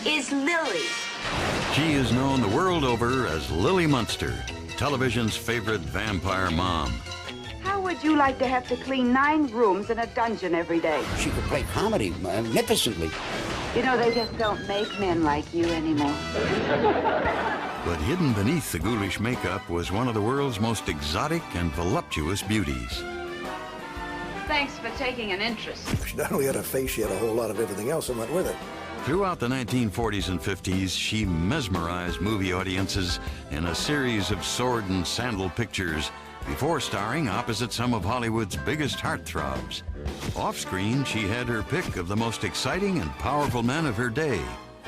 is Lily. She is known the world over as Lily Munster, television's favorite vampire mom. How would you like to have to clean 9 rooms in a dungeon every day? She could play comedy magnificently. You know, they just don't make men like you anymore. But hidden beneath the ghoulish makeup was one of the world's most exotic and voluptuous beauties. Thanks for taking an interest. She not only had a face, she had a whole lot of everything else that went with it. Throughout the 1940s and 50s, she mesmerized movie audiences in a series of sword and sandal pictures before starring opposite some of Hollywood's biggest heartthrobs. Off-screen, she had her pick of the most exciting and powerful men of her day.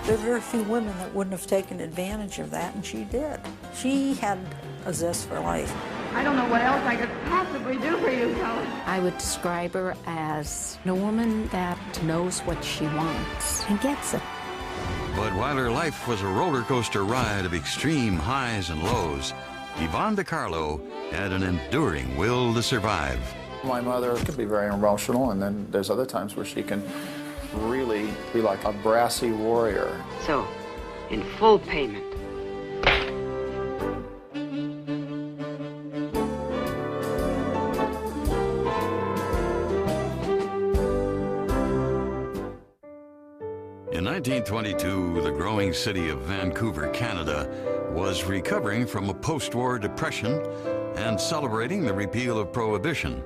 There are very few women that wouldn't have taken advantage of that, and she did. She had a zest for life. I don't know what else I could possibly do for you, Carlo. I would describe her as a woman that knows what she wants and gets it. But while her life was a roller coaster ride of extreme highs and lows, Yvonne de Carlo had an enduring will to survive. My mother can be very emotional, and then there's other times where she can really be like a brassy warrior. So, in full payment. In 1922, the growing city of Vancouver, Canada, was recovering from a post-war depression and celebrating the repeal of Prohibition.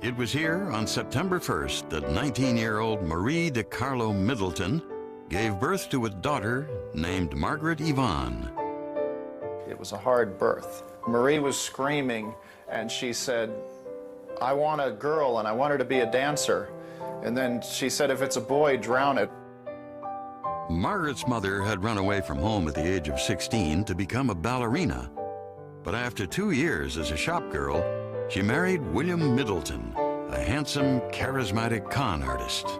It was here on September 1st that 19-year-old Marie de Carlo Middleton gave birth to a daughter named Margaret Yvonne. It was a hard birth. Marie was screaming, and she said, "I want a girl, and I want her to be a dancer." And then she said, "If it's a boy, drown it." Margaret's mother had run away from home at the age of 16 to become a ballerina. But after 2 years as a shop girl, she married William Middleton, a handsome, charismatic con artist.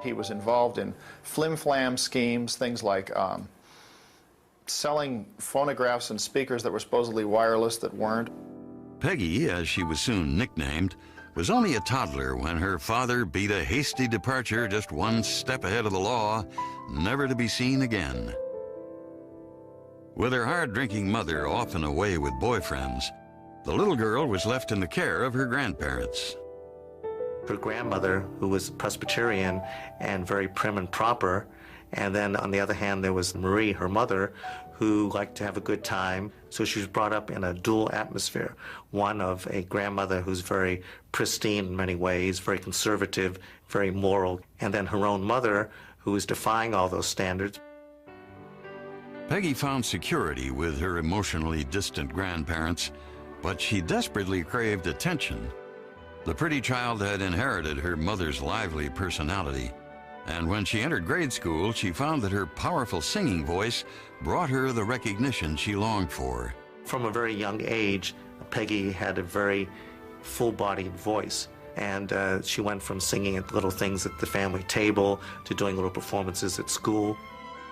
He was involved in flim-flam schemes, things like selling phonographs and speakers that were supposedly wireless that weren't. Peggy, as she was soon nicknamed, was only a toddler when her father beat a hasty departure just one step ahead of the law, never to be seen again. With her hard-drinking mother often away with boyfriends, the little girl was left in the care of her grandparents. Her grandmother, who was Presbyterian and very prim and proper, and then on the other hand there was Marie, her mother, who liked to have a good time. So she was brought up in a dual atmosphere, one of a grandmother who's very pristine in many ways, very conservative, very moral, and then her own mother, who was defying all those standards. Peggy found security with her emotionally distant grandparents, but she desperately craved attention. The pretty child had inherited her mother's lively personality, and when she entered grade school, she found that her powerful singing voice brought her the recognition she longed for. From a very young age, Peggy had a very full-bodied voice, and she went from singing at little things at the family table to doing little performances at school.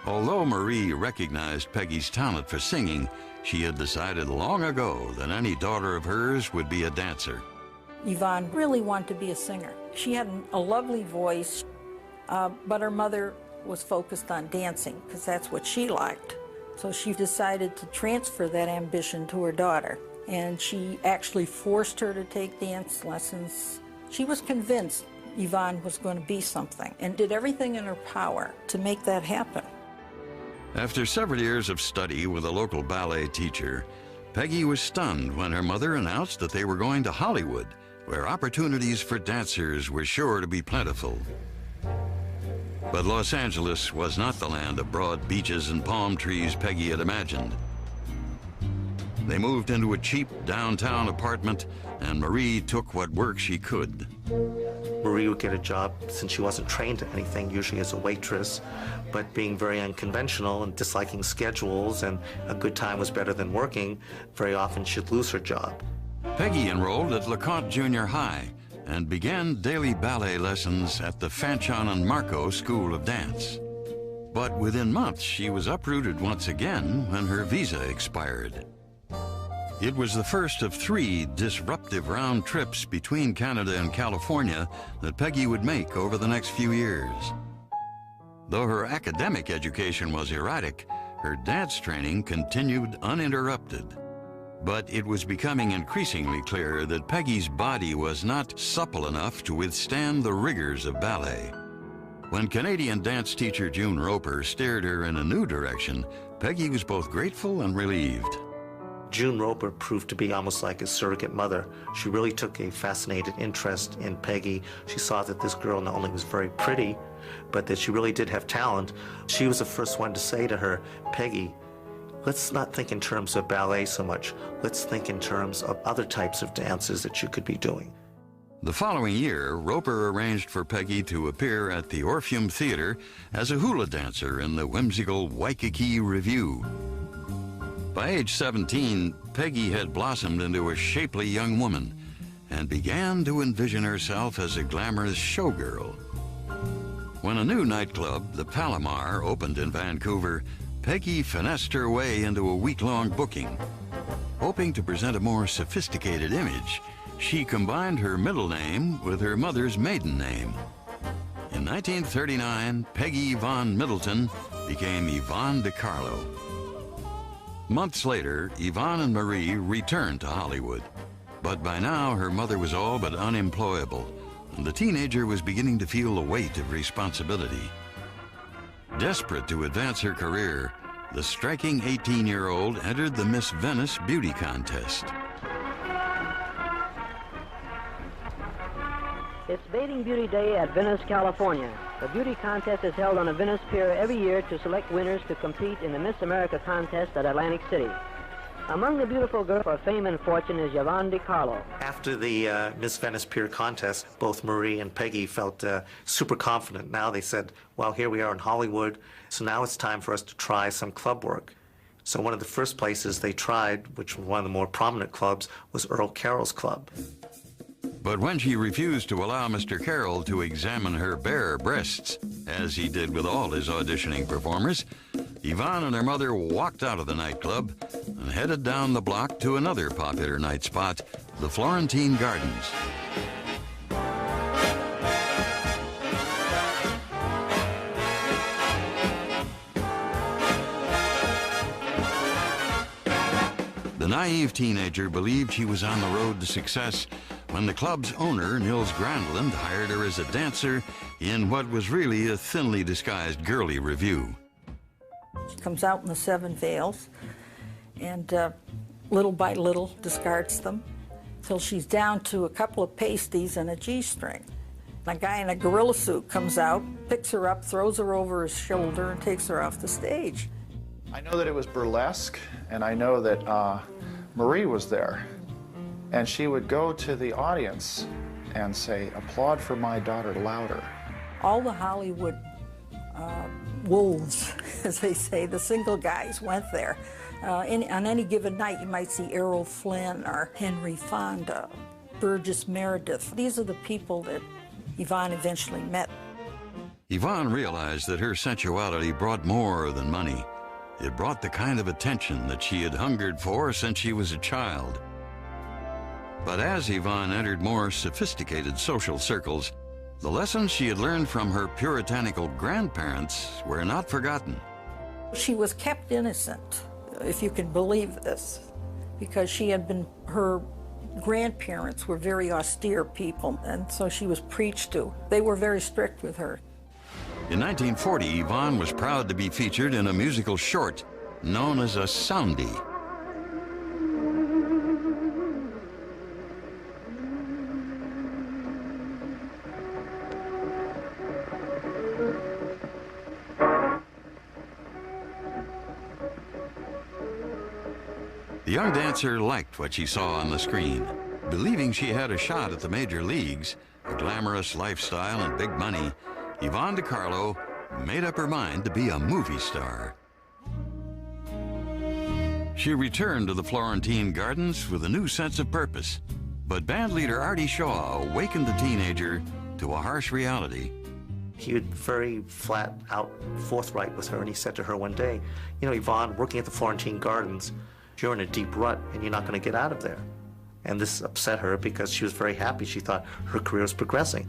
Although Marie recognized Peggy's talent for singing, she had decided long ago that any daughter of hers would be a dancer. Yvonne really wanted to be a singer. She had a lovely voice, but her mother was focused on dancing because that's what she liked. So she decided to transfer that ambition to her daughter, and she actually forced her to take dance lessons. She was convinced Yvonne was going to be something and did everything in her power to make that happen. After several years of study with a local ballet teacher, Peggy was stunned when her mother announced that they were going to Hollywood, where opportunities for dancers were sure to be plentiful. But Los Angeles was not the land of broad beaches and palm trees Peggy had imagined. They moved into a cheap downtown apartment, and Marie took what work she could. Marie would get a job, since she wasn't trained to anything, usually as a waitress, but being very unconventional and disliking schedules, and a good time was better than working, very often she'd lose her job. Peggy enrolled at LeConte Junior High and began daily ballet lessons at the Fanchon and Marco School of Dance. But within months, she was uprooted once again when her visa expired. It was the first of 3 disruptive round trips between Canada and California that Peggy would make over the next few years. Though her academic education was erratic, her dance training continued uninterrupted. But it was becoming increasingly clear that Peggy's body was not supple enough to withstand the rigors of ballet. When Canadian dance teacher June Roper steered her in a new direction, Peggy was both grateful and relieved. June Roper proved to be almost like a surrogate mother. She really took a fascinated interest in Peggy. She saw that this girl not only was very pretty, but that she really did have talent. She was the first one to say to her, "Peggy, let's not think in terms of ballet so much. Let's think in terms of other types of dances that you could be doing." The following year, Roper arranged for Peggy to appear at the Orpheum Theater as a hula dancer in the whimsical Waikiki Revue. By age 17, Peggy had blossomed into a shapely young woman and began to envision herself as a glamorous showgirl. When a new nightclub, the Palomar, opened in Vancouver, Peggy finessed her way into a week-long booking. Hoping to present a more sophisticated image, she combined her middle name with her mother's maiden name. In 1939, Peggy Yvonne Middleton became Yvonne de Carlo. Months later, Yvonne and Marie returned to Hollywood. But by now, her mother was all but unemployable, and the teenager was beginning to feel the weight of responsibility. Desperate to advance her career, the striking 18-year-old entered the Miss Venice beauty contest. It's Bathing Beauty Day at Venice, California. The beauty contest is held on a Venice pier every year to select winners to compete in the Miss America contest at Atlantic City. Among the beautiful girls for fame and fortune is Yvonne de Carlo. After the Miss Venice Pier contest, both Marie and Peggy felt super confident. Now they said, well, here we are in Hollywood, so now it's time for us to try some club work. So one of the first places they tried, which was one of the more prominent clubs, was Earl Carroll's club. But when she refused to allow Mr. Carroll to examine her bare breasts, as he did with all his auditioning performers, Yvonne and her mother walked out of the nightclub and headed down the block to another popular night spot, the Florentine Gardens. The naive teenager believed she was on the road to success when the club's owner, Nils Grandland, hired her as a dancer in what was really a thinly disguised girly revue. She comes out in the 7 veils and little by little discards them till she's down to a couple of pasties and a G-string. A guy in a gorilla suit comes out, picks her up, throws her over his shoulder, and takes her off the stage. I know that it was burlesque, and I know that Marie was there. And she would go to the audience and say, "Applaud for my daughter louder." All the Hollywood wolves, as they say, the single guys went there. On any given night, you might see Errol Flynn or Henry Fonda, Burgess Meredith. These are the people that Yvonne eventually met. Yvonne realized that her sensuality brought more than money. It brought the kind of attention that she had hungered for since she was a child. But as Yvonne entered more sophisticated social circles, the lessons she had learned from her puritanical grandparents were not forgotten. She was kept innocent, if you can believe this, because her grandparents were very austere people, and so she was preached to. They were very strict with her. In 1940, Yvonne was proud to be featured in a musical short known as a soundie. The young dancer liked what she saw on the screen. Believing she had a shot at the major leagues, a glamorous lifestyle and big money, Yvonne de Carlo made up her mind to be a movie star. She returned to the Florentine Gardens with a new sense of purpose. But bandleader Artie Shaw awakened the teenager to a harsh reality. He was very flat out forthright with her, and he said to her one day, "You know, Yvonne, working at the Florentine Gardens, you're in a deep rut and you're not going to get out of there." And this upset her because she was very happy. She thought her career was progressing.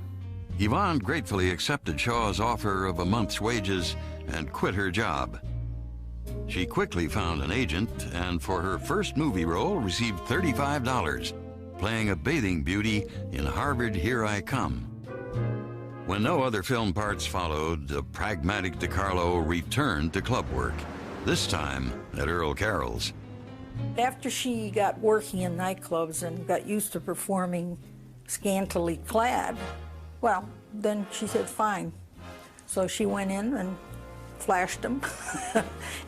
Yvonne gratefully accepted Shaw's offer of a month's wages and quit her job. She quickly found an agent and for her first movie role received $35, playing a bathing beauty in Harvard Here I Come. When no other film parts followed, the pragmatic DiCarlo returned to club work, this time at Earl Carroll's. After she got working in nightclubs and got used to performing scantily clad, well, then she said, fine. So she went in and flashed them,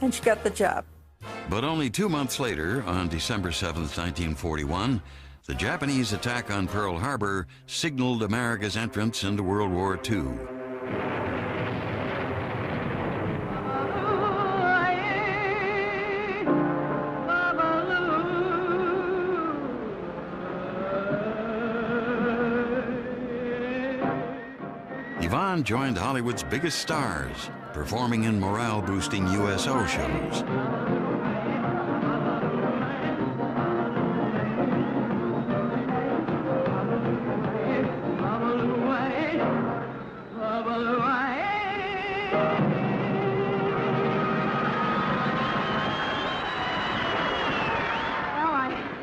and she got the job. But only 2 months later, on December 7th, 1941, the Japanese attack on Pearl Harbor signaled America's entrance into World War II. Yvonne joined Hollywood's biggest stars, performing in morale-boosting USO shows.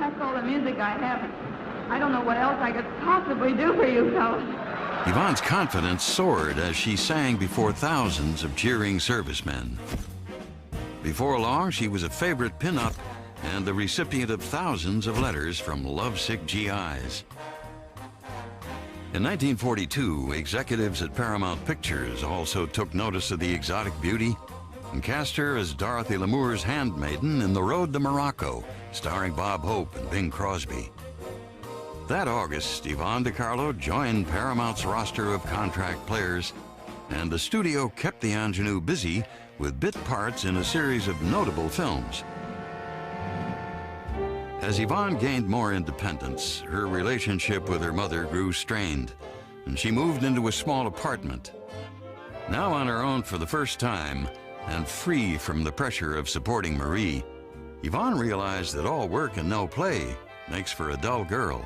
That's all the music I have. I don't know what else I could possibly do for you fellas. Yvonne's confidence soared as she sang before thousands of cheering servicemen. Before long, she was a favorite pinup and the recipient of thousands of letters from lovesick GIs. In 1942, executives at Paramount Pictures also took notice of the exotic beauty and cast her as Dorothy Lamour's handmaiden in The Road to Morocco, starring Bob Hope and Bing Crosby. That August, Yvonne DiCarlo joined Paramount's roster of contract players, and the studio kept the ingenue busy with bit parts in a series of notable films. As Yvonne gained more independence, her relationship with her mother grew strained, and she moved into a small apartment. Now on her own for the first time, and free from the pressure of supporting Marie, Yvonne realized that all work and no play makes for a dull girl.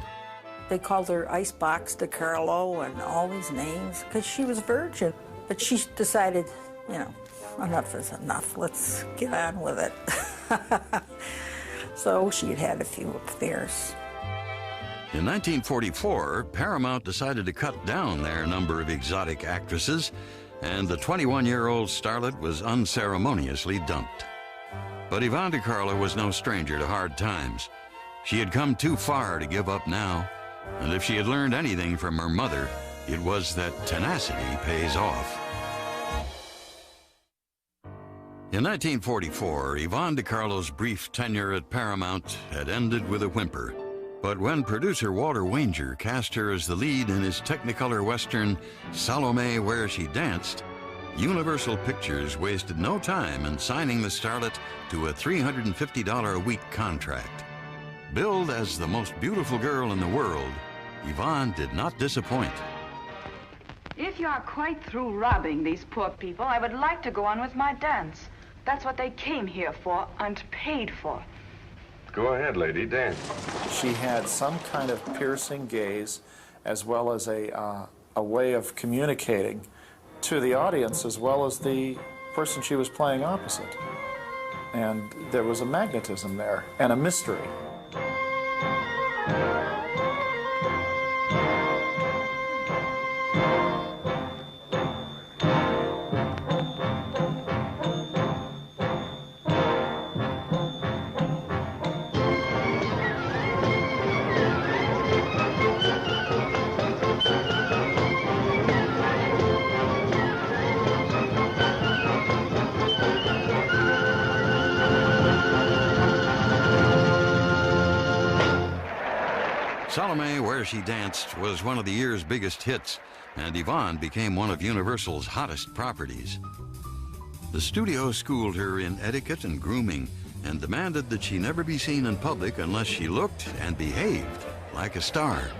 They called her Icebox DiCarlo and all these names because she was a virgin. But she decided, you know, enough is enough. Let's get on with it. So she had had a few affairs. In 1944, Paramount decided to cut down their number of exotic actresses, and the 21-year-old starlet was unceremoniously dumped. But Yvonne DiCarlo was no stranger to hard times. She had come too far to give up now, and if she had learned anything from her mother, it was that tenacity pays off. In 1944, Yvonne DiCarlo's brief tenure at Paramount had ended with a whimper. But when producer Walter Wanger cast her as the lead in his Technicolor Western, Salome Where She Danced, Universal Pictures wasted no time in signing the starlet to a $350 a week contract. Billed as the most beautiful girl in the world, Yvonne did not disappoint. If you are quite through robbing these poor people, I would like to go on with my dance. That's what they came here for and paid for. Go ahead, lady, dance. She had some kind of piercing gaze as well as a way of communicating to the audience as well as the person she was playing opposite. And there was a magnetism there and a mystery. Salome Where She Danced was one of the year's biggest hits, and Yvonne became one of Universal's hottest properties. The studio schooled her in etiquette and grooming and demanded that she never be seen in public unless she looked and behaved like a star.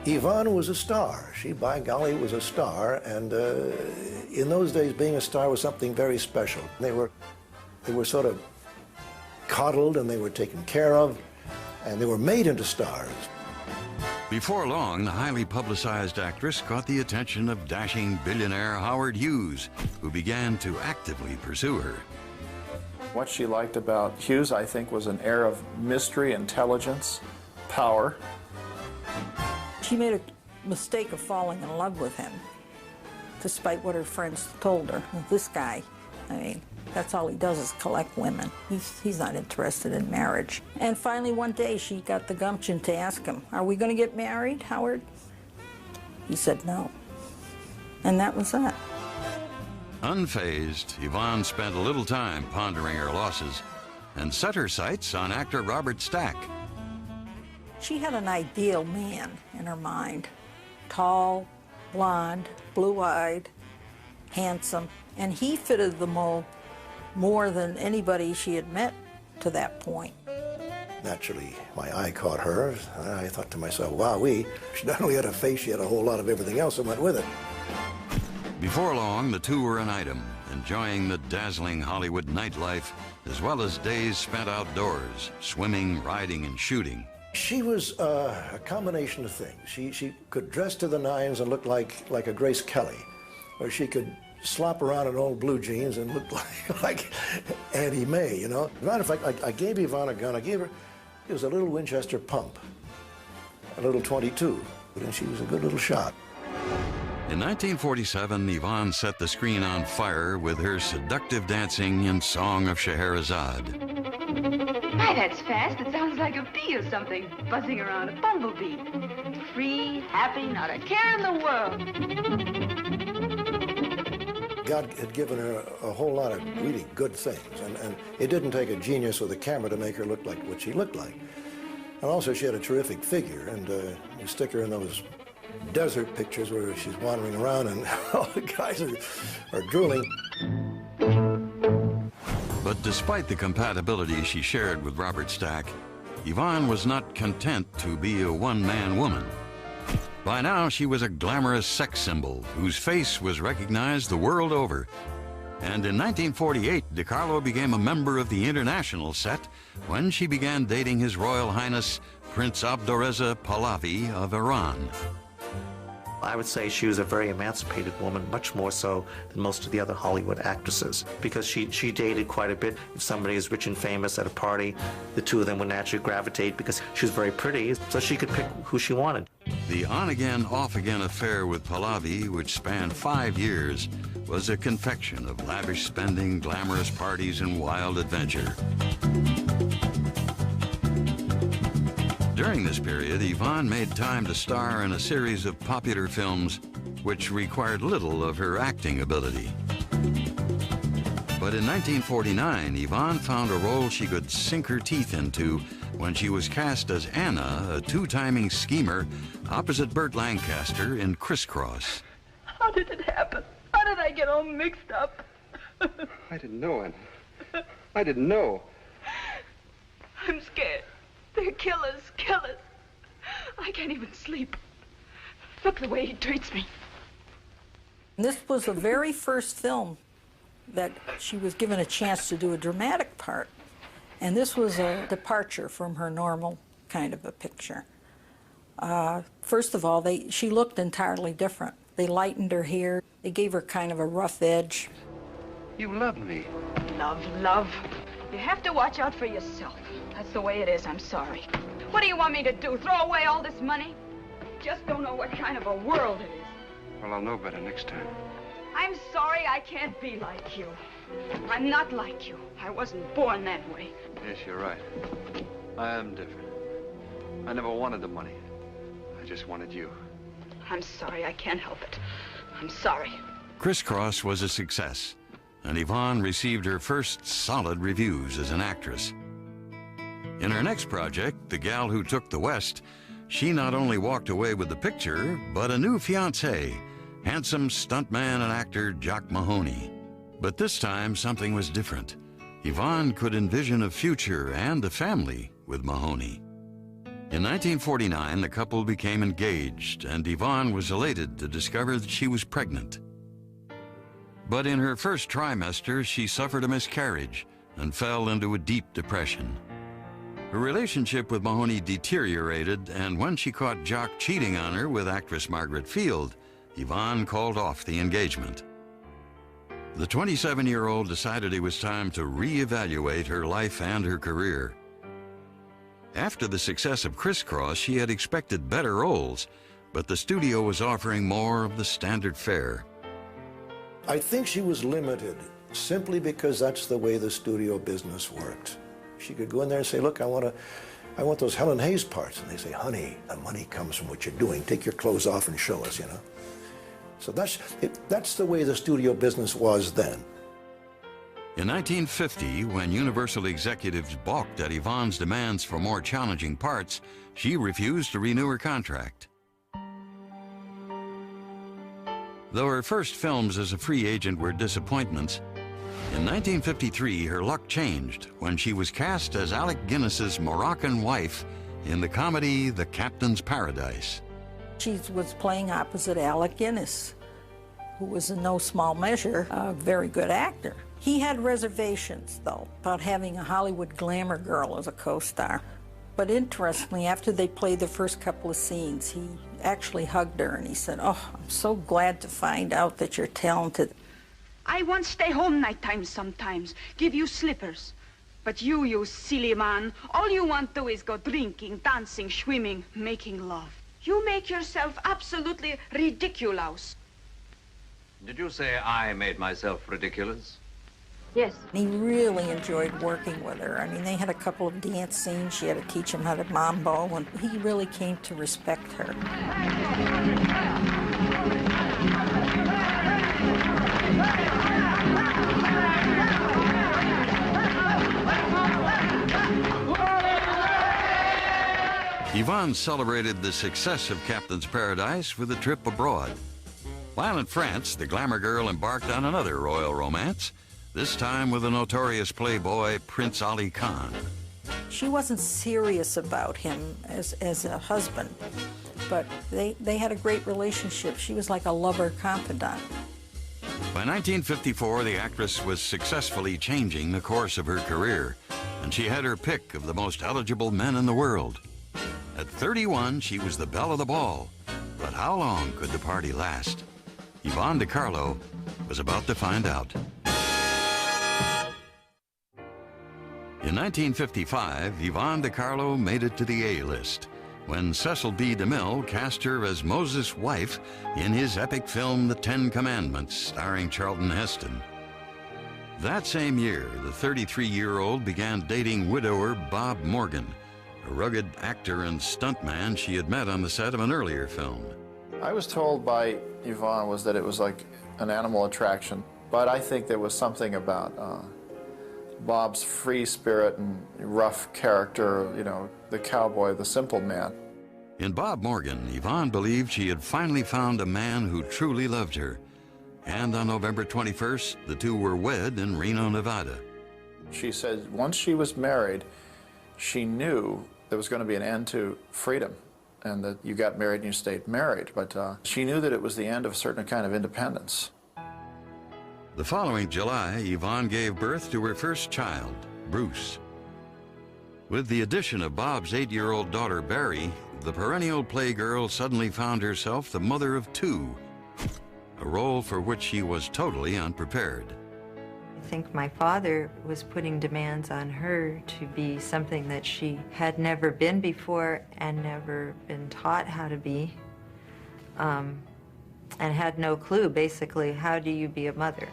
Yvonne was a star. She, by golly, was a star, and in those days, being a star was something very special. They were sort of coddled, and they were taken care of, and they were made into stars. Before long, the highly publicized actress caught the attention of dashing billionaire Howard Hughes, who began to actively pursue her. What she liked about Hughes, I think, was an air of mystery, intelligence, power. She made a mistake of falling in love with him, despite what her friends told her. This guy, I mean, that's all he does is collect women. He's not interested in marriage. And finally, one day, she got the gumption to ask him, "Are we going to get married, Howard?" He said no. And that was that. Unfazed, Yvonne spent a little time pondering her losses and set her sights on actor Robert Stack. She had an ideal man in her mind. Tall, blonde, blue-eyed, handsome, and he fitted the mold more than anybody she had met to that point. Naturally, my eye caught hers. I thought to myself, wowee, she not only had a face, she had a whole lot of everything else that went with it. Before long, the two were an item, enjoying the dazzling Hollywood nightlife, as well as days spent outdoors, swimming, riding, and shooting. She was a combination of things. She could dress to the nines and look like a Grace Kelly, or she could slop around in old blue jeans and look like Auntie May, you know. As a matter of fact, I gave Yvonne a gun. I gave her, it was a little Winchester pump, a little .22, and she was a good little shot. In 1947, Yvonne set the screen on fire with her seductive dancing in Song of Scheherazade. My, that's fast. It sounds like a bee or something buzzing around a bumblebee. Free, happy, not a care in the world. God had given her a whole lot of really good things, and it didn't take a genius with a camera to make her look like what she looked like. And also, she had a terrific figure, and you stick her in those desert pictures where she's wandering around and all the guys are drooling. But despite the compatibility she shared with Robert Stack, Yvonne was not content to be a one-man woman. By now, she was a glamorous sex symbol whose face was recognized the world over. And in 1948, Carlo became a member of the international set when she began dating His Royal Highness Prince Abdorreza Pahlavi of Iran. I would say she was a very emancipated woman, much more so than most of the other Hollywood actresses, because she dated quite a bit. If somebody is rich and famous at a party, the two of them would naturally gravitate because she was very pretty, so she could pick who she wanted. The on-again, off-again affair with Pahlavi, which spanned 5 years, was a confection of lavish spending, glamorous parties, and wild adventure. During this period, Yvonne made time to star in a series of popular films which required little of her acting ability. But in 1949, Yvonne found a role she could sink her teeth into when she was cast as Anna, a two-timing schemer, opposite Burt Lancaster in Crisscross. How did it happen? How did I get all mixed up? I didn't know, Anna. I didn't know. I'm scared. They're killers, killers. I can't even sleep. Look the way he treats me. This was the very first film that she was given a chance to do a dramatic part. And this was a departure from her normal kind of a picture. First of all, she looked entirely different. They lightened her hair. They gave her kind of a rough edge. You love me. Love, love. You have to watch out for yourself. That's the way it is. I'm sorry. What do you want me to do? Throw away all this money? Just don't know what kind of a world it is. Well, I'll know better next time. I'm sorry I can't be like you. I'm not like you. I wasn't born that way. Yes, you're right. I am different. I never wanted the money. I just wanted you. I'm sorry. I can't help it. I'm sorry. Crisscross was a success, and Yvonne received her first solid reviews as an actress. In her next project, The Gal Who Took the West, she not only walked away with the picture, but a new fiancé, handsome stuntman and actor Jock Mahoney. But this time, something was different. Yvonne could envision a future and a family with Mahoney. In 1949, the couple became engaged, and Yvonne was elated to discover that she was pregnant. But in her first trimester, she suffered a miscarriage and fell into a deep depression. Her relationship with Mahoney deteriorated, and when she caught Jock cheating on her with actress Margaret Field, Yvonne called off the engagement. The 27-year-old decided it was time to reevaluate her life and her career. After the success of Crisscross, she had expected better roles, but the studio was offering more of the standard fare. I think she was limited simply because that's the way the studio business worked. She could go in there and say, look, I want those Helen Hayes parts. And they say, honey, the money comes from what you're doing. Take your clothes off and show us, you know. So that's the way the studio business was then. In 1950, when Universal executives balked at Yvonne's demands for more challenging parts, she refused to renew her contract. Though her first films as a free agent were disappointments, in 1953 her luck changed when she was cast as Alec Guinness's Moroccan wife in the comedy The Captain's Paradise. She was playing opposite Alec Guinness, who was in no small measure a very good actor. He had reservations, though, about having a Hollywood glamour girl as a co-star. But interestingly, after they played the first couple of scenes, he actually hugged her and he said, oh, I'm so glad to find out that you're talented. I want to stay home nighttime sometimes, give you slippers. But you silly man, all you want to do is go drinking, dancing, swimming, making love. You make yourself absolutely ridiculous. Did you say I made myself ridiculous? Yes. He really enjoyed working with her. I mean, they had a couple of dance scenes. She had to teach him how to mambo, and he really came to respect her. Yvonne celebrated the success of Captain's Paradise with a trip abroad. While in France, the glamour girl embarked on another royal romance, this time with the notorious playboy Prince Ali Khan. She wasn't serious about him as a husband, but they had a great relationship. She was like a lover confidant. By 1954, the actress was successfully changing the course of her career, and she had her pick of the most eligible men in the world. At 31, she was the belle of the ball, but how long could the party last? Yvonne Carlo was about to find out. In 1955, Yvonne Carlo made it to the A-list when Cecil B. DeMille cast her as Moses' wife in his epic film The Ten Commandments, starring Charlton Heston. That same year, the 33-year-old began dating widower Bob Morgan, a rugged actor and stuntman she had met on the set of an earlier film. I was told by Yvonne was that it was like an animal attraction, but I think there was something about Bob's free spirit and rough character, you know, the cowboy, the simple man. In Bob Morgan, Yvonne believed she had finally found a man who truly loved her. And on November 21st, the two were wed in Reno, Nevada. She said once she was married, she knew there was going to be an end to freedom and that you got married and you stayed married. But she knew that it was the end of a certain kind of independence. The following July, Yvonne gave birth to her first child, Bruce. With the addition of Bob's 8-year-old daughter, Barry, the perennial playgirl suddenly found herself the mother of two, a role for which she was totally unprepared. I think my father was putting demands on her to be something that she had never been before and never been taught how to be, and had no clue, basically, how do you be a mother?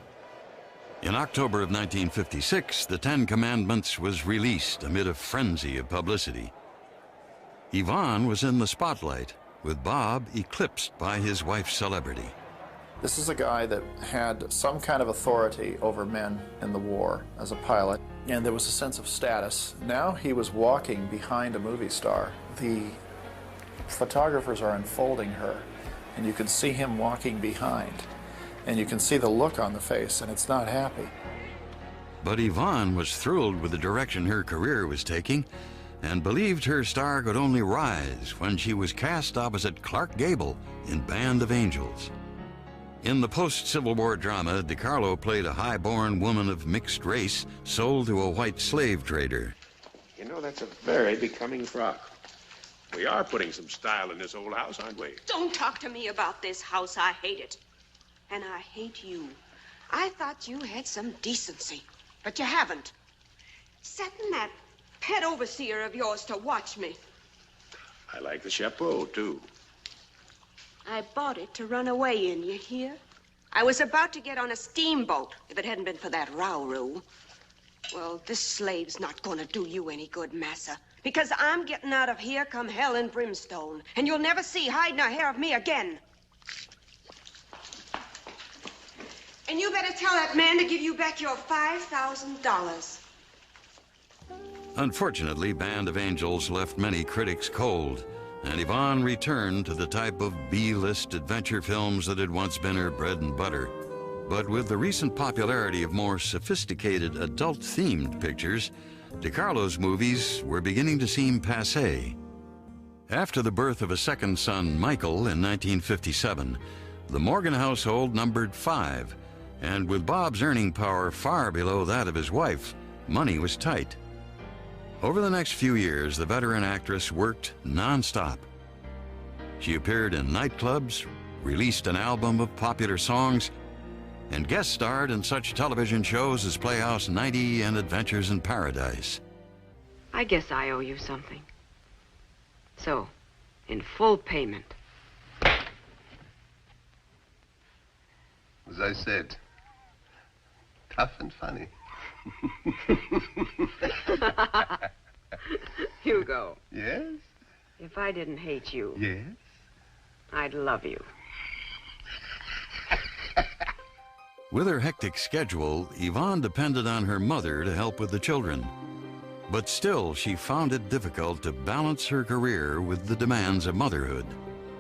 In October of 1956, The Ten Commandments was released amid a frenzy of publicity. Yvonne was in the spotlight, with Bob eclipsed by his wife's celebrity. This is a guy that had some kind of authority over men in the war as a pilot, and there was a sense of status. Now he was walking behind a movie star. The photographers are unfolding her, and you can see him walking behind, and you can see the look on the face, and it's not happy. But Yvonne was thrilled with the direction her career was taking and believed her star could only rise when she was cast opposite Clark Gable in Band of Angels. In the post-Civil War drama, DiCarlo played a high-born woman of mixed race sold to a white slave trader. You know, that's a very becoming frock. We are putting some style in this old house, aren't we? Don't talk to me about this house. I hate it. And I hate you. I thought you had some decency, but you haven't. Setting that pet overseer of yours to watch me. I like the chapeau, too. I bought it to run away in, you hear? I was about to get on a steamboat if it hadn't been for that row-roo. Well, this slave's not going to do you any good, massa, because I'm getting out of here come hell and brimstone, and you'll never see hide nor hair of me again. And you better tell that man to give you back your $5,000. Unfortunately, Band of Angels left many critics cold, and Yvonne returned to the type of B-list adventure films that had once been her bread and butter. But with the recent popularity of more sophisticated adult-themed pictures, DeCarlo's movies were beginning to seem passé. After the birth of a second son, Michael, in 1957, the Morgan household numbered 5, and with Bob's earning power far below that of his wife, money was tight. Over the next few years, the veteran actress worked non-stop. She appeared in nightclubs, released an album of popular songs, and guest starred in such television shows as Playhouse 90 and Adventures in Paradise. I guess I owe you something. So, in full payment. As I said, tough and funny. Hugo. Yes? If I didn't hate you, Yes? I'd love you. With her hectic schedule, Yvonne depended on her mother to help with the children. But still, she found it difficult to balance her career with the demands of motherhood.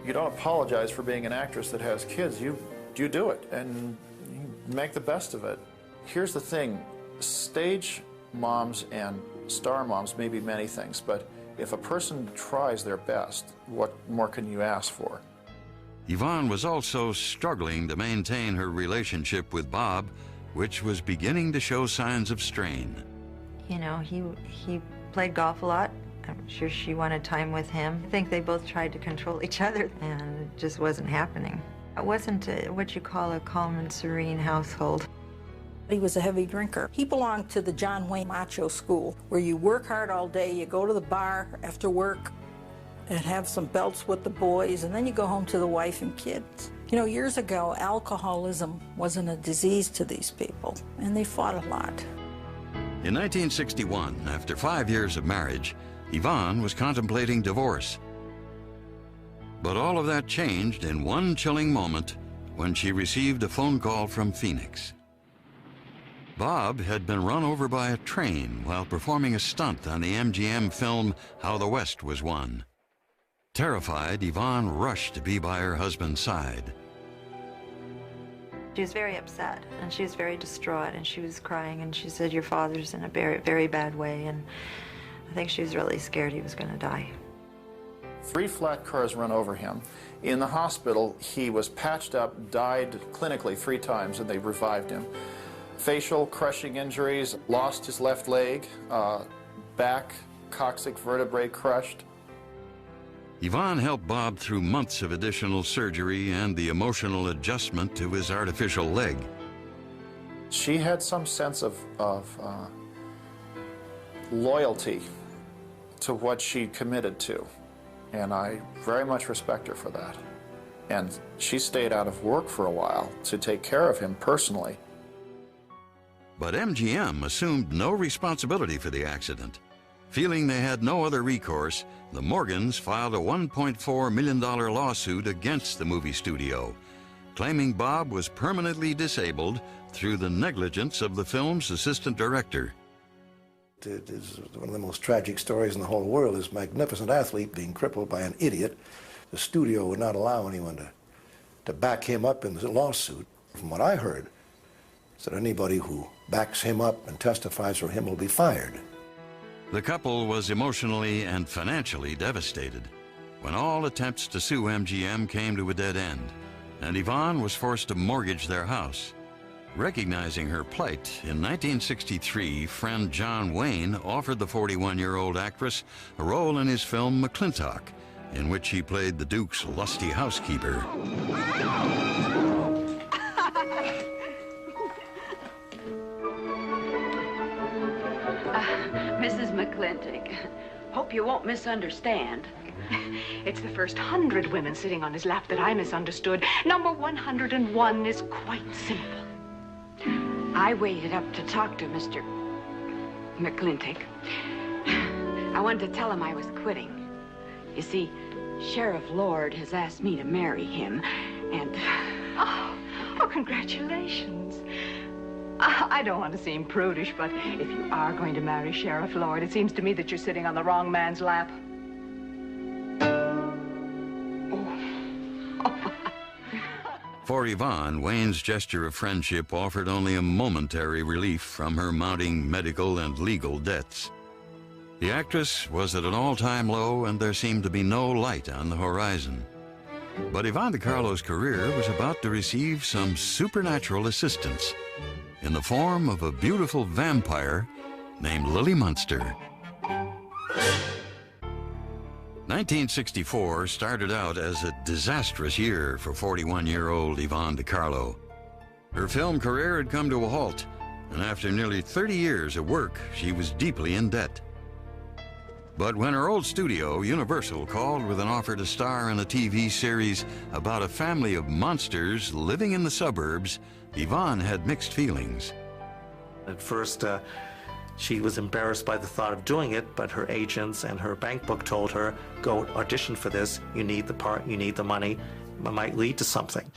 You don't apologize for being an actress that has kids. You do it, and you make the best of it. Here's the thing. Stage moms and star moms may be many things, but if a person tries their best, what more can you ask for? Yvonne was also struggling to maintain her relationship with Bob, which was beginning to show signs of strain. You know, he played golf a lot. I'm sure she wanted time with him. I think they both tried to control each other, and it just wasn't happening. It wasn't what you call a calm and serene household. He was a heavy drinker. He belonged to the John Wayne macho school, where you work hard all day, you go to the bar after work, and have some belts with the boys, and then you go home to the wife and kids. You know, years ago, alcoholism wasn't a disease to these people, and they fought a lot. In 1961, after 5 years of marriage, Yvonne was contemplating divorce. But all of that changed in one chilling moment when she received a phone call from Phoenix. Bob had been run over by a train while performing a stunt on the MGM film How the West Was Won. Terrified, Yvonne rushed to be by her husband's side. She was very upset, and she was very distraught, and she was crying, and she said, "Your father's in a very, very bad way," and I think she was really scared he was going to die. 3 flat cars run over him. In the hospital, he was patched up, died clinically 3 times, and they revived him. Facial crushing injuries, lost his left leg, back, coccyx vertebrae crushed. Yvonne helped Bob through months of additional surgery and the emotional adjustment to his artificial leg. She had some sense of loyalty to what she committed to, and I very much respect her for that. And she stayed out of work for a while to take care of him personally. But MGM assumed no responsibility for the accident. Feeling they had no other recourse, the Morgans filed a $1.4 million lawsuit against the movie studio, claiming Bob was permanently disabled through the negligence of the film's assistant director. It is one of the most tragic stories in the whole world, this magnificent athlete being crippled by an idiot. The studio would not allow anyone to back him up in the lawsuit. From what I heard, that anybody who backs him up and testifies for him will be fired. The couple was emotionally and financially devastated when all attempts to sue MGM came to a dead end, and Yvonne was forced to mortgage their house. Recognizing her plight, in 1963, friend John Wayne offered the 41-year-old actress a role in his film McClintock, in which he played the Duke's lusty housekeeper. Mrs. McClintock, hope you won't misunderstand. It's the first 100 women sitting on his lap that I misunderstood. Number 101 is quite simple. I waited up to talk to Mr. McClintock. I wanted to tell him I was quitting. You see, Sheriff Lord has asked me to marry him, and... Oh, congratulations. I don't want to seem prudish, but if you are going to marry Sheriff Lord, it seems to me that you're sitting on the wrong man's lap. For Yvonne, Wayne's gesture of friendship offered only a momentary relief from her mounting medical and legal debts. The actress was at an all-time low, and there seemed to be no light on the horizon. But Yvonne de Carlo's career was about to receive some supernatural assistance in the form of a beautiful vampire named Lily Munster. 1964 started out as a disastrous year for 41-year-old Yvonne de Carlo. Her film career had come to a halt, and after nearly 30 years of work, she was deeply in debt. But when her old studio, Universal, called with an offer to star in a TV series about a family of monsters living in the suburbs, Yvonne had mixed feelings. At first, she was embarrassed by the thought of doing it, but her agents and her bank book told her, go audition for this, you need the part, you need the money, it might lead to something.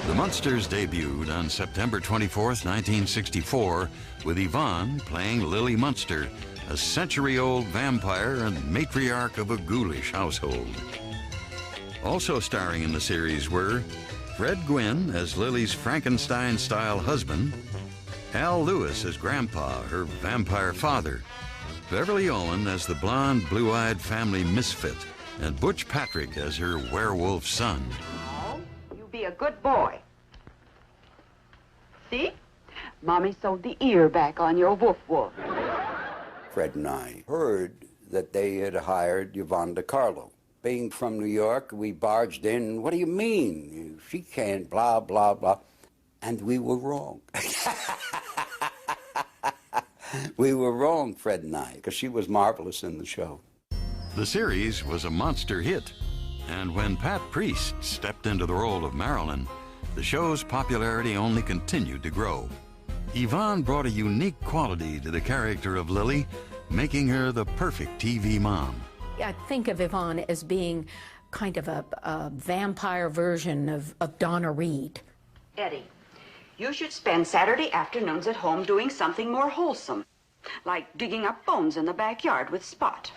The Munsters debuted on September 24th, 1964, with Yvonne playing Lily Munster, a century-old vampire and matriarch of a ghoulish household. Also starring in the series were Fred Gwynne as Lily's Frankenstein-style husband, Al Lewis as Grandpa, her vampire father, Beverly Owen as the blonde, blue-eyed family misfit, and Butch Patrick as her werewolf son. Oh, you be a good boy. See? Mommy sewed the ear back on your woof-woof. Fred and I heard that they had hired Yvonne de Carlo. Being from New York, we barged in. What do you mean? She can't, blah, blah, blah. And we were wrong. We were wrong, Fred and I, because she was marvelous in the show. The series was a monster hit, and when Pat Priest stepped into the role of Marilyn, the show's popularity only continued to grow. Yvonne brought a unique quality to the character of Lily, making her the perfect TV mom. I think of Yvonne as being kind of a vampire version of Donna Reed. Eddie, you should spend Saturday afternoons at home doing something more wholesome, like digging up bones in the backyard with Spot.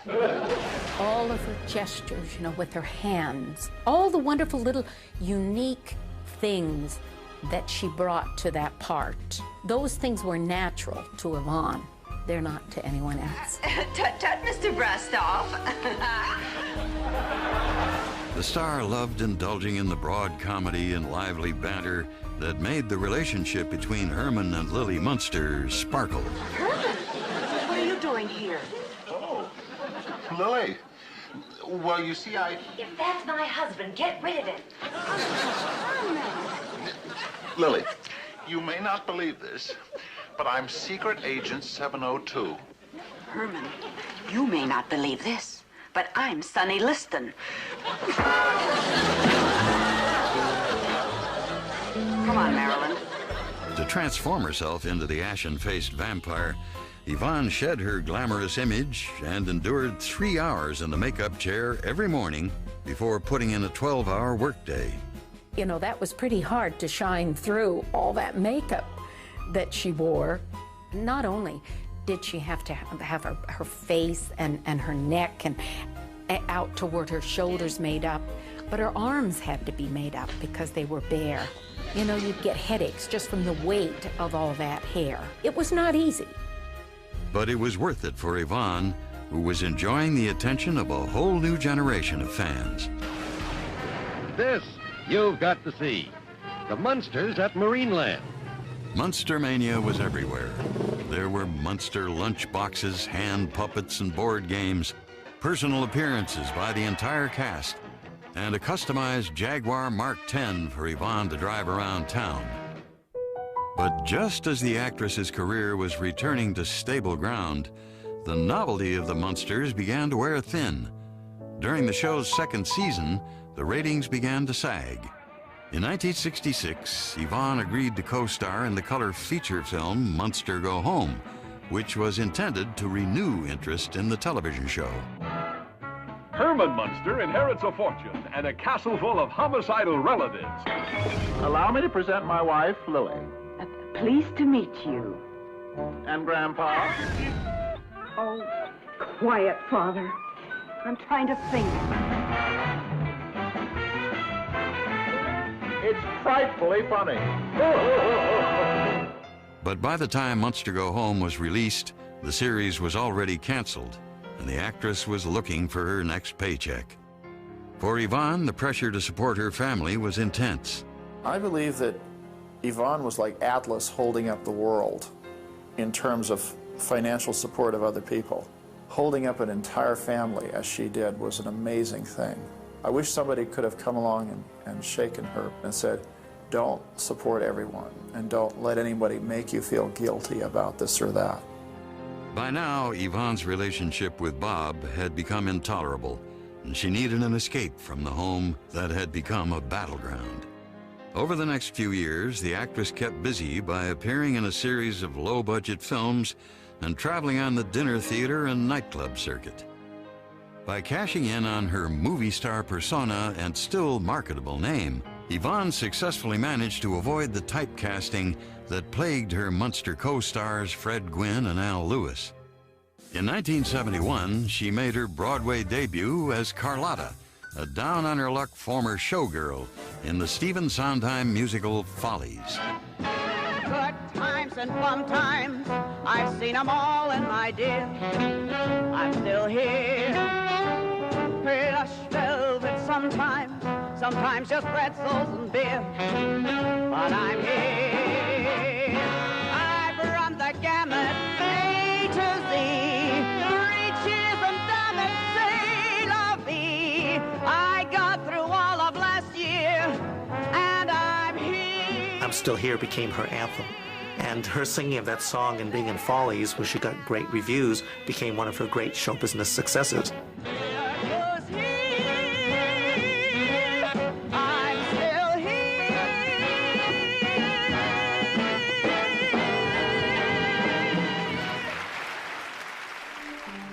All of her gestures, you know, with her hands, all the wonderful little unique things that she brought to that part. Those things were natural to Yvonne. They're not to anyone else. Tut-tut, Mr. Brastoff. The star loved indulging in the broad comedy and lively banter that made the relationship between Herman and Lily Munster sparkle. Herman, what are you doing here? Oh, Lily. Well, you see, If that's my husband, get rid of him. Lily, you may not believe this, but I'm Secret Agent 702. Herman, you may not believe this, but I'm Sonny Liston. Come on, Marilyn. To transform herself into the ashen-faced vampire, Yvonne shed her glamorous image and endured 3 hours in the makeup chair every morning before putting in a 12-hour workday. You know, that was pretty hard to shine through all that makeup that she wore. Not only did she have to have her face and her neck and out toward her shoulders made up, but her arms had to be made up because they were bare. You know, you'd get headaches just from the weight of all that hair. It was not easy. But it was worth it for Yvonne, who was enjoying the attention of a whole new generation of fans. This you've got to see. The Munsters at Marineland. Munster mania was everywhere. There were Munster lunch boxes, hand puppets, and board games, personal appearances by the entire cast, and a customized Jaguar Mark X for Yvonne to drive around town. But just as the actress's career was returning to stable ground, the novelty of the Munsters began to wear thin. During the show's second season, the ratings began to sag. In 1966, Yvonne agreed to co-star in the color feature film Munster Go Home, which was intended to renew interest in the television show. Herman Munster inherits a fortune and a castle full of homicidal relatives. Allow me to present my wife, Lily. Pleased to meet you. And Grandpa? Oh, quiet, Father. I'm trying to think. It's frightfully funny. But by the time Munster Go Home was released, the series was already canceled, and the actress was looking for her next paycheck. For Yvonne, the pressure to support her family was intense. I believe that Yvonne was like Atlas holding up the world in terms of financial support of other people. Holding up an entire family as she did was an amazing thing. I wish somebody could have come along and shaken her and said, don't support everyone and don't let anybody make you feel guilty about this or that. By now, Yvonne's relationship with Bob had become intolerable, and she needed an escape from the home that had become a battleground. Over the next few years, the actress kept busy by appearing in a series of low-budget films and traveling on the dinner theater and nightclub circuit. By cashing in on her movie star persona and still marketable name, Yvonne successfully managed to avoid the typecasting that plagued her Munster co-stars Fred Gwynne and Al Lewis. In 1971, she made her Broadway debut as Carlotta, a down-on-her-luck former showgirl in the Stephen Sondheim musical Follies. Good times and fun times, I've seen them all in my dear. I'm still here. Plush velvet sometimes, sometimes just pretzels and beer. But I'm here. I've run the gamut, A to Z. 3 cheers and damn it, say la vie. I got through all of last year, and I'm here. I'm Still Here became her anthem. And her singing of that song and being in Follies, where she got great reviews, became one of her great show business successes.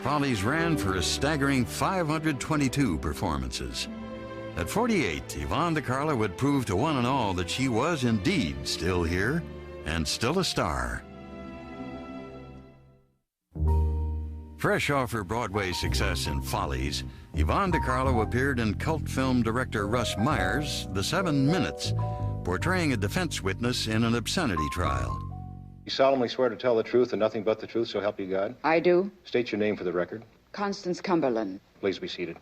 Follies ran for a staggering 522 performances. At 48, Yvonne Carlo would prove to one and all that she was indeed still here and still a star. Fresh off her Broadway success in Follies, Yvonne Carlo appeared in cult film director Russ Meyer's The 7 Minutes, portraying a defense witness in an obscenity trial. You solemnly swear to tell the truth and nothing but the truth, so help you God? I do. State your name for the record. Constance Cumberland. Please be seated.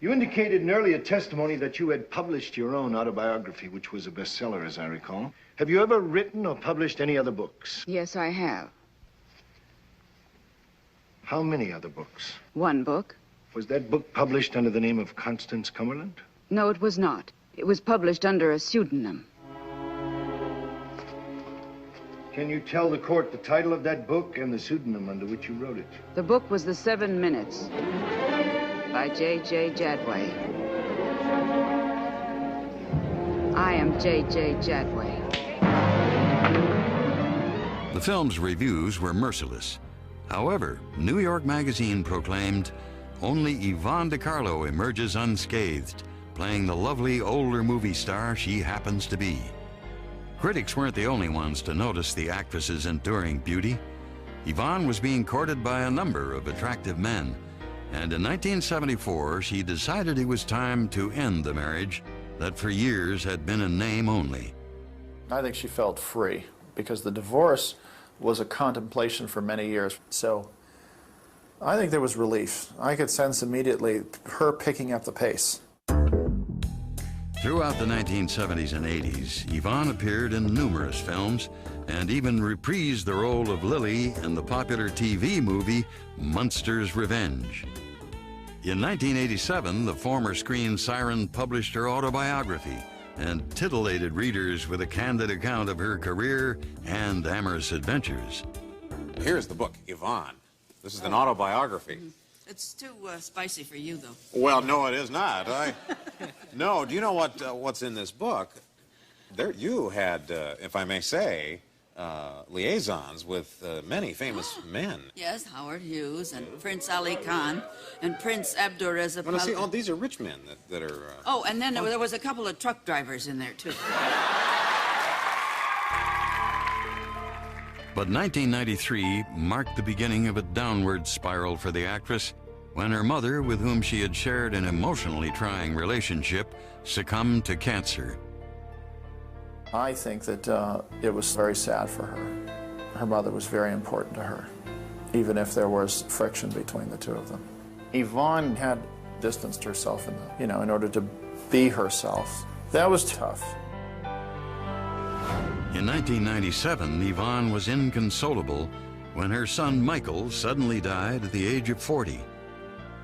You indicated in earlier testimony that you had published your own autobiography, which was a bestseller, as I recall. Have you ever written or published any other books? Yes, I have. How many other books? 1 book. Was that book published under the name of Constance Cumberland? No, it was not. It was published under a pseudonym. Can you tell the court the title of that book and the pseudonym under which you wrote it? The book was The 7 Minutes by J.J. Jadway. I am J.J. Jadway. The film's reviews were merciless. However, New York Magazine proclaimed, only Yvonne Carlo emerges unscathed, playing the lovely older movie star she happens to be. Critics weren't the only ones to notice the actress's enduring beauty. Yvonne was being courted by a number of attractive men, and in 1974 she decided it was time to end the marriage that for years had been in name only. I think she felt free because the divorce was a contemplation for many years. So I think there was relief. I could sense immediately her picking up the pace. Throughout the 1970s and 80s, Yvonne appeared in numerous films and even reprised the role of Lily in the popular TV movie Munster's Revenge. In 1987, the former screen siren published her autobiography and titillated readers with a candid account of her career and amorous adventures. Here's the book, Yvonne. This is an autobiography. It's too spicy for you, though. Well, no, it is not. No, do you know what's in this book? There, you had, if I may say, liaisons with many famous men. Yes, Howard Hughes and Prince Ali Khan and Prince Abdurrezza. Well, see, these are rich men that are... Oh, and then there was a couple of truck drivers in there, too. But 1993 marked the beginning of a downward spiral for the actress when her mother, with whom she had shared an emotionally trying relationship, succumbed to cancer. I think that it was very sad for her. Her mother was very important to her, even if there was friction between the two of them. Yvonne had distanced herself in order to be herself. That was tough. In 1997, Yvonne was inconsolable when her son Michael suddenly died at the age of 40.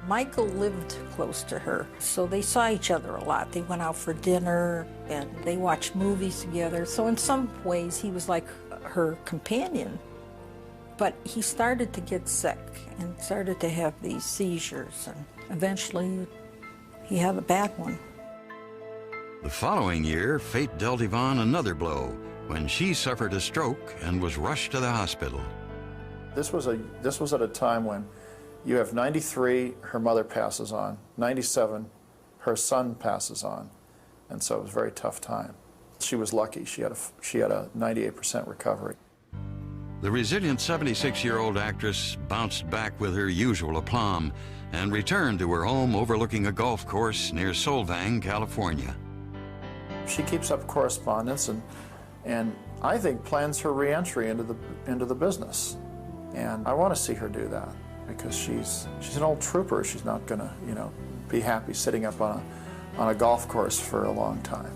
Michael lived close to her, so they saw each other a lot. They went out for dinner and they watched movies together. So in some ways, he was like her companion. But he started to get sick and started to have these seizures, and eventually he had a bad one. The following year, fate dealt Yvonne another blow when she suffered a stroke and was rushed to the hospital. This was at a time when you have 93, her mother passes on, 97, her son passes on, and so it was a very tough time. She was lucky. She had a 98% recovery. The resilient 76-year-old actress bounced back with her usual aplomb and returned to her home overlooking a golf course near Solvang, California. She keeps up correspondence and I think plans her re-entry into the business. And I want to see her do that because she's an old trooper. She's not going to, be happy sitting up on a golf course for a long time.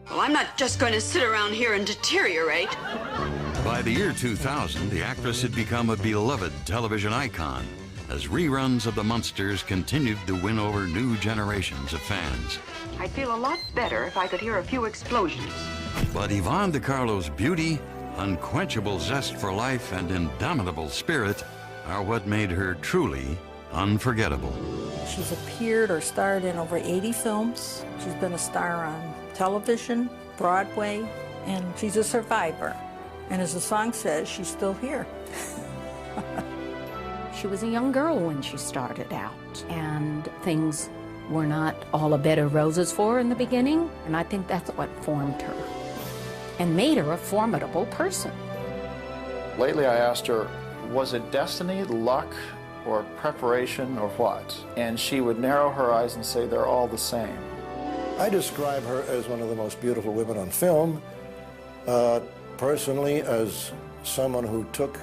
Well, I'm not just going to sit around here and deteriorate. By the year 2000, the actress had become a beloved television icon as reruns of the Munsters continued to win over new generations of fans. I'd feel a lot better if I could hear a few explosions. But Yvonne de Carlo's beauty, unquenchable zest for life, and indomitable spirit are what made her truly unforgettable. She's appeared or starred in over 80 films. She's been a star on television, Broadway, and she's a survivor. And as the song says, she's still here. She was a young girl when she started out, and things were not all a bed of roses for her in the beginning, and I think that's what formed her and made her a formidable person. Lately I asked her, was it destiny, luck, or preparation, or what? And she would narrow her eyes and say they're all the same. I describe her as one of the most beautiful women on film, personally as someone who took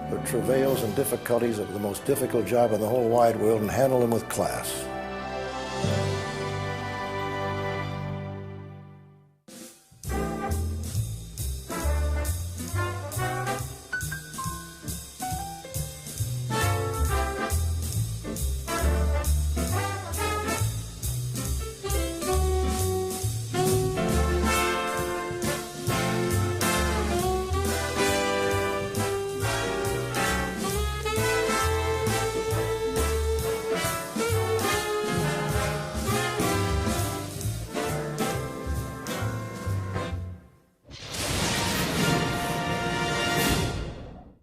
the travails and difficulties of the most difficult job in the whole wide world and handled them with class.